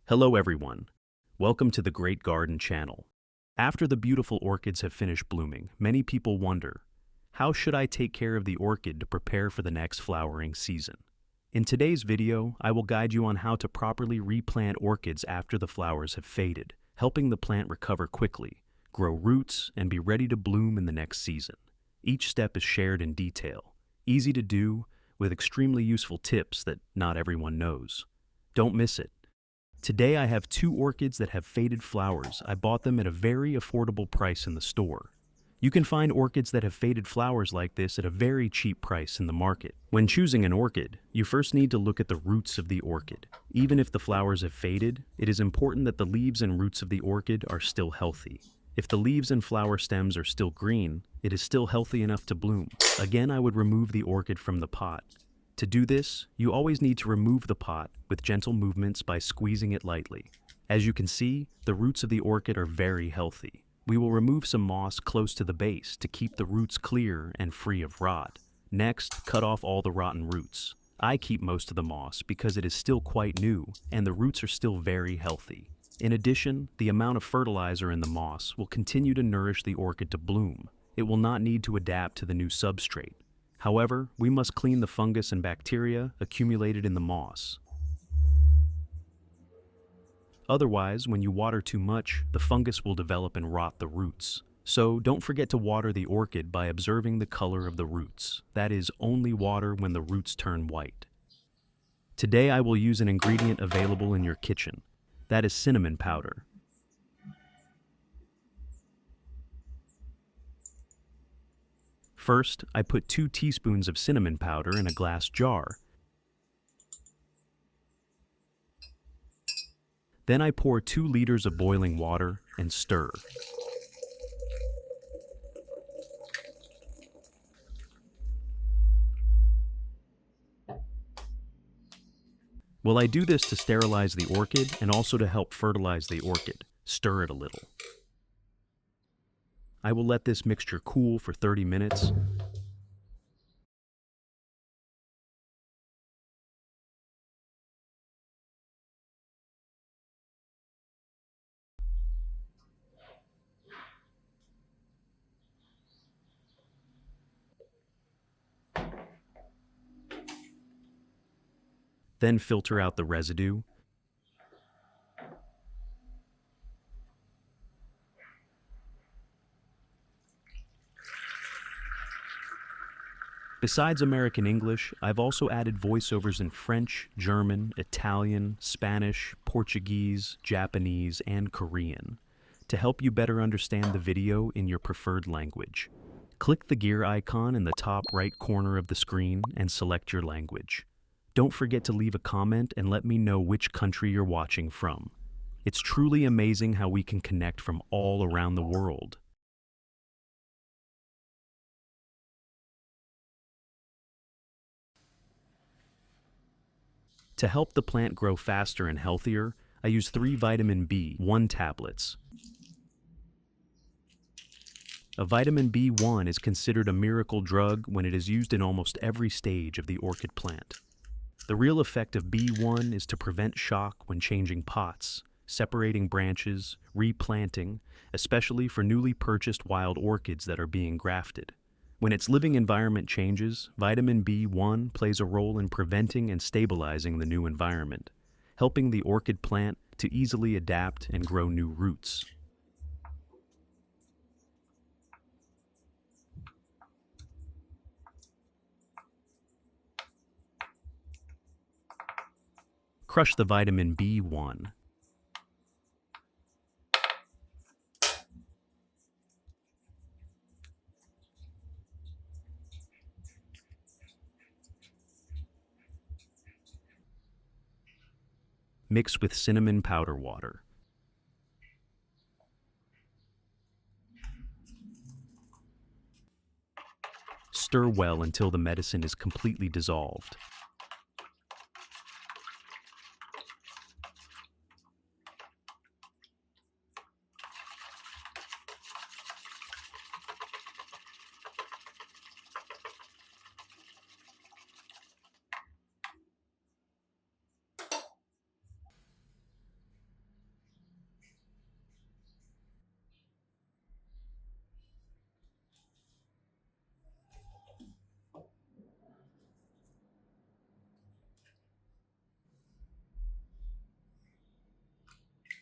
Hello everyone. Welcome to the Great Garden channel. After the beautiful orchids have finished blooming, many people wonder, how should I take care of the orchid to prepare for the next flowering season? In today's video, I will guide you on how to properly replant orchids after the flowers have faded, helping the plant recover quickly, grow roots, and be ready to bloom in the next season. Each step is shared in detail, easy to do, with extremely useful tips that not everyone knows. Don't miss it. Today I have two orchids that have faded flowers. I bought them at a very affordable price in the store. You can find orchids that have faded flowers like this at a very cheap price in the market. When choosing an orchid, you first need to look at the roots of the orchid. Even if the flowers have faded, it is important that the leaves and roots of the orchid are still healthy. If the leaves and flower stems are still green, it is still healthy enough to bloom. Again, I would remove the orchid from the pot. To do this, you always need to remove the pot with gentle movements by squeezing it lightly. As you can see, the roots of the orchid are very healthy. We will remove some moss close to the base to keep the roots clear and free of rot. Next, cut off all the rotten roots. I keep most of the moss because it is still quite new and the roots are still very healthy. In addition, the amount of fertilizer in the moss will continue to nourish the orchid to bloom. It will not need to adapt to the new substrate. However, we must clean the fungus and bacteria accumulated in the moss. Otherwise, when you water too much, the fungus will develop and rot the roots. So don't forget to water the orchid by observing the color of the roots. That is, only water when the roots turn white. Today I will use an ingredient available in your kitchen. That is cinnamon powder. First, I put 2 teaspoons of cinnamon powder in a glass jar. Then I pour 2 liters of boiling water and stir. Well, I do this to sterilize the orchid and also to help fertilize the orchid. Stir it a little. I will let this mixture cool for 30 minutes. Then filter out the residue. Besides American English, I've also added voiceovers in French, German, Italian, Spanish, Portuguese, Japanese, and Korean to help you better understand the video in your preferred language. Click the gear icon in the top right corner of the screen and select your language. Don't forget to leave a comment and let me know which country you're watching from. It's truly amazing how we can connect from all around the world. To help the plant grow faster and healthier, I use 3 vitamin B1 tablets. A vitamin B1 is considered a miracle drug when it is used in almost every stage of the orchid plant. The real effect of B1 is to prevent shock when changing pots, separating branches, replanting, especially for newly purchased wild orchids that are being grafted. When its living environment changes, vitamin B1 plays a role in preventing and stabilizing the new environment, helping the orchid plant to easily adapt and grow new roots. Crush the vitamin B1. Mix with cinnamon powder water. Stir well until the medicine is completely dissolved.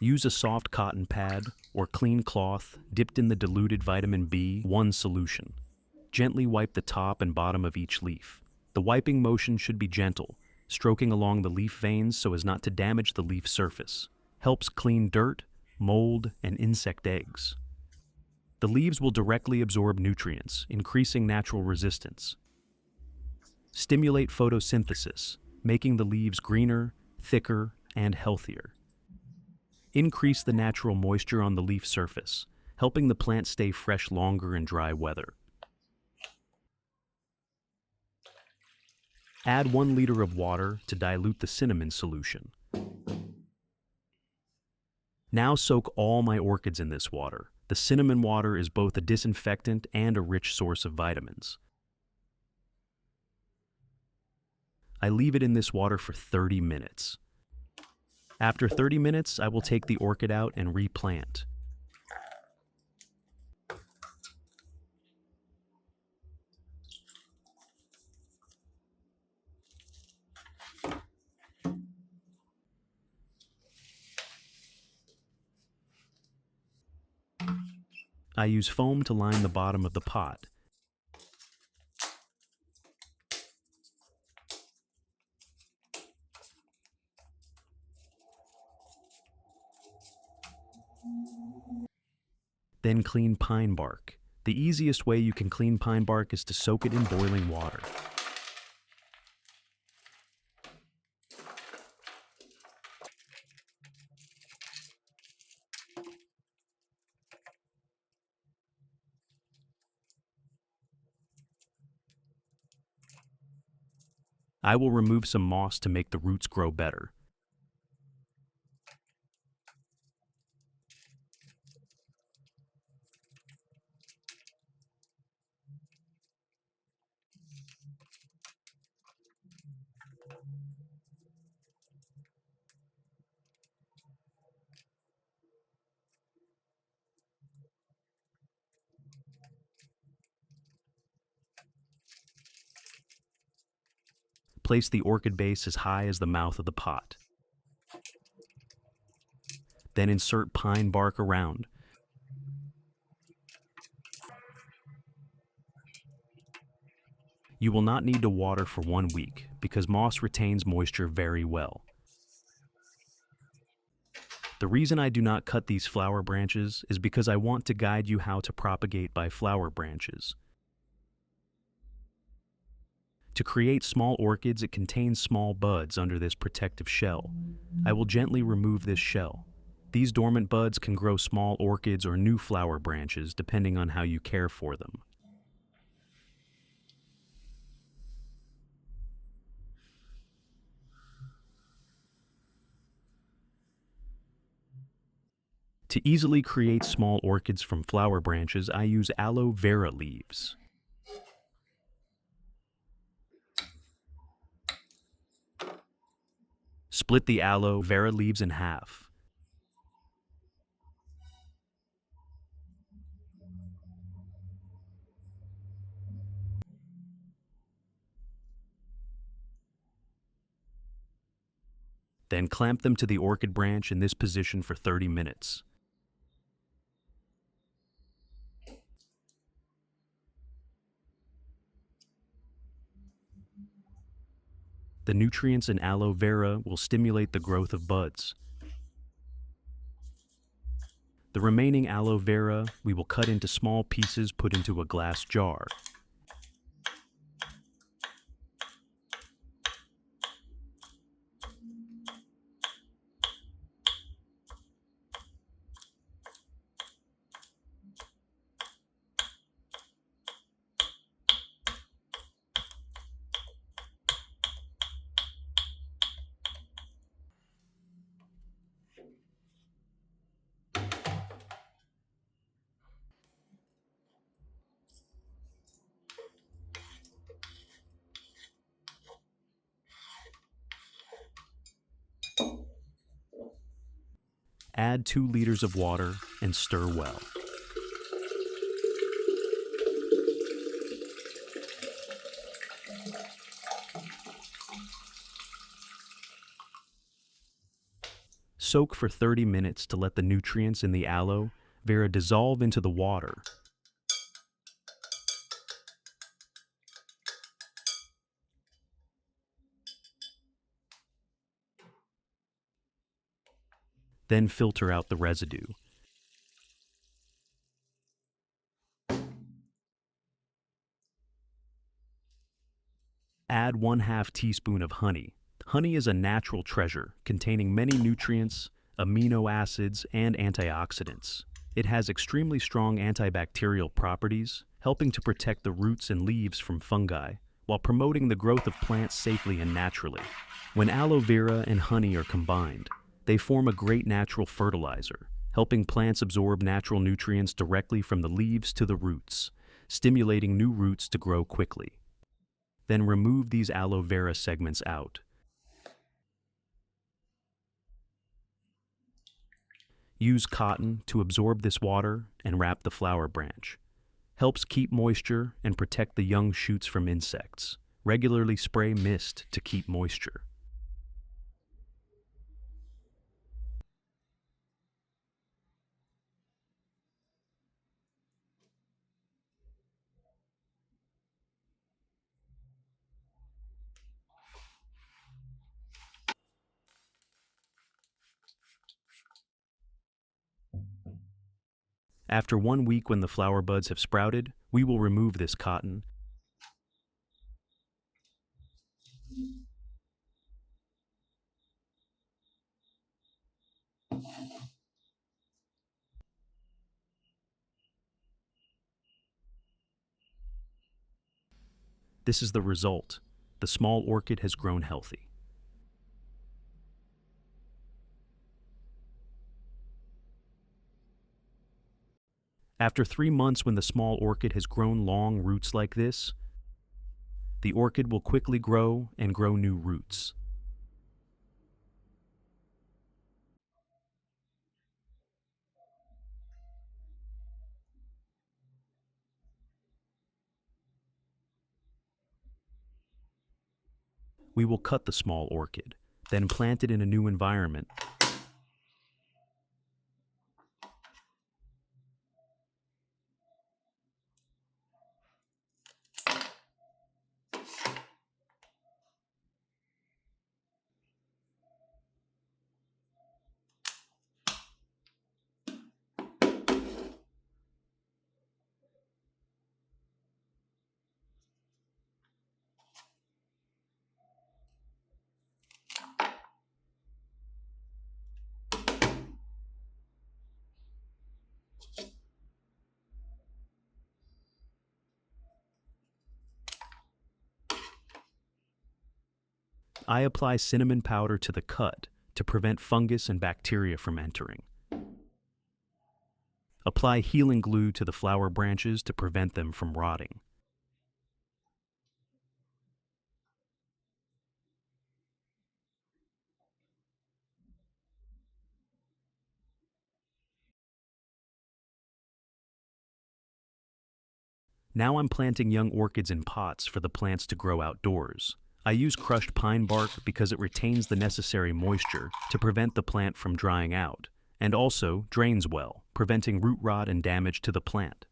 Use a soft cotton pad or clean cloth dipped in the diluted vitamin B1 solution. Gently wipe the top and bottom of each leaf. The wiping motion should be gentle, stroking along the leaf veins so as not to damage the leaf surface. Helps clean dirt, mold, and insect eggs. The leaves will directly absorb nutrients, increasing natural resistance. Stimulate photosynthesis, making the leaves greener, thicker, and healthier. Increase the natural moisture on the leaf surface, helping the plant stay fresh longer in dry weather. Add 1 liter of water to dilute the cinnamon solution. Now soak all my orchids in this water. The cinnamon water is both a disinfectant and a rich source of vitamins. I leave it in this water for 30 minutes. After 30 minutes, I will take the orchid out and replant. I use foam to line the bottom of the pot. Then clean pine bark. The easiest way you can clean pine bark is to soak it in boiling water. I will remove some moss to make the roots grow better. Place the orchid base as high as the mouth of the pot. Then insert pine bark around. You will not need to water for 1 week because moss retains moisture very well. The reason I do not cut these flower branches is because I want to guide you how to propagate by flower branches. To create small orchids, it contains small buds under this protective shell. I will gently remove this shell. These dormant buds can grow small orchids or new flower branches depending on how you care for them. To easily create small orchids from flower branches, I use aloe vera leaves. Split the aloe vera leaves in half. Then clamp them to the orchid branch in this position for 30 minutes. The nutrients in aloe vera will stimulate the growth of buds. The remaining aloe vera we will cut into small pieces, put into a glass jar. Add 2 liters of water and stir well. Soak for 30 minutes to let the nutrients in the aloe vera dissolve into the water. Then filter out the residue. Add 1/2 teaspoon of honey. Honey is a natural treasure containing many nutrients, amino acids, and antioxidants. It has extremely strong antibacterial properties, helping to protect the roots and leaves from fungi, while promoting the growth of plants safely and naturally. When aloe vera and honey are combined, they form a great natural fertilizer, helping plants absorb natural nutrients directly from the leaves to the roots, stimulating new roots to grow quickly. Then remove these aloe vera segments out. Use cotton to absorb this water and wrap the flower branch. Helps keep moisture and protect the young shoots from insects. Regularly spray mist to keep moisture. After 1 week, when the flower buds have sprouted, we will remove this cotton. This is the result. The small orchid has grown healthy. After 3 months, when the small orchid has grown long roots like this, the orchid will quickly grow and grow new roots. We will cut the small orchid, then plant it in a new environment. I apply cinnamon powder to the cut to prevent fungus and bacteria from entering. Apply healing glue to the flower branches to prevent them from rotting. Now I'm planting young orchids in pots for the plants to grow outdoors. I use crushed pine bark because it retains the necessary moisture to prevent the plant from drying out, and also drains well, preventing root rot and damage to the plant.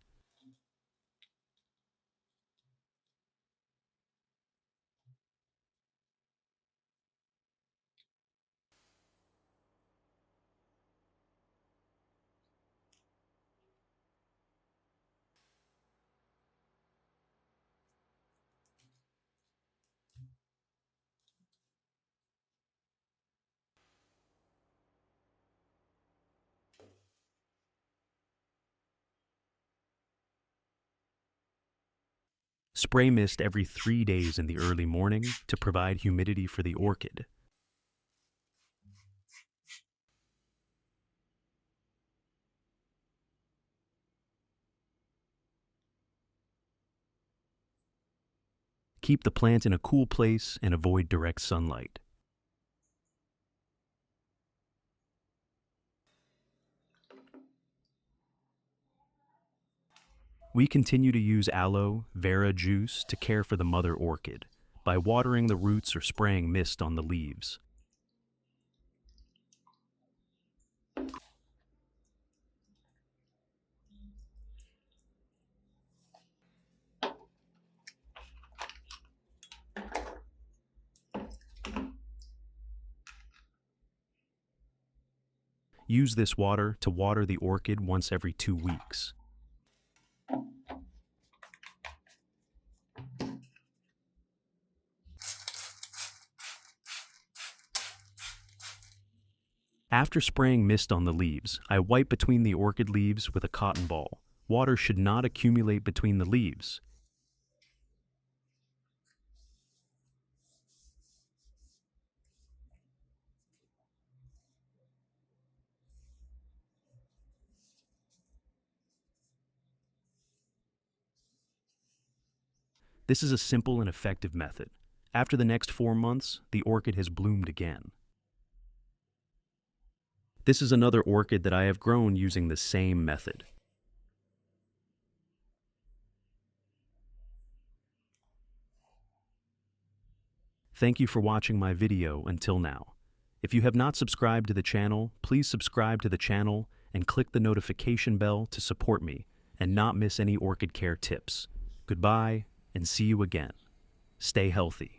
Spray mist every 3 days in the early morning to provide humidity for the orchid. Keep the plant in a cool place and avoid direct sunlight. We continue to use aloe vera juice to care for the mother orchid by watering the roots or spraying mist on the leaves. Use this water to water the orchid once every 2 weeks. After spraying mist on the leaves, I wipe between the orchid leaves with a cotton ball. Water should not accumulate between the leaves. This is a simple and effective method. After the next 4 months, the orchid has bloomed again. This is another orchid that I have grown using the same method. Thank you for watching my video until now. If you have not subscribed to the channel, please subscribe to the channel and click the notification bell to support me and not miss any orchid care tips. Goodbye, and see you again. Stay healthy.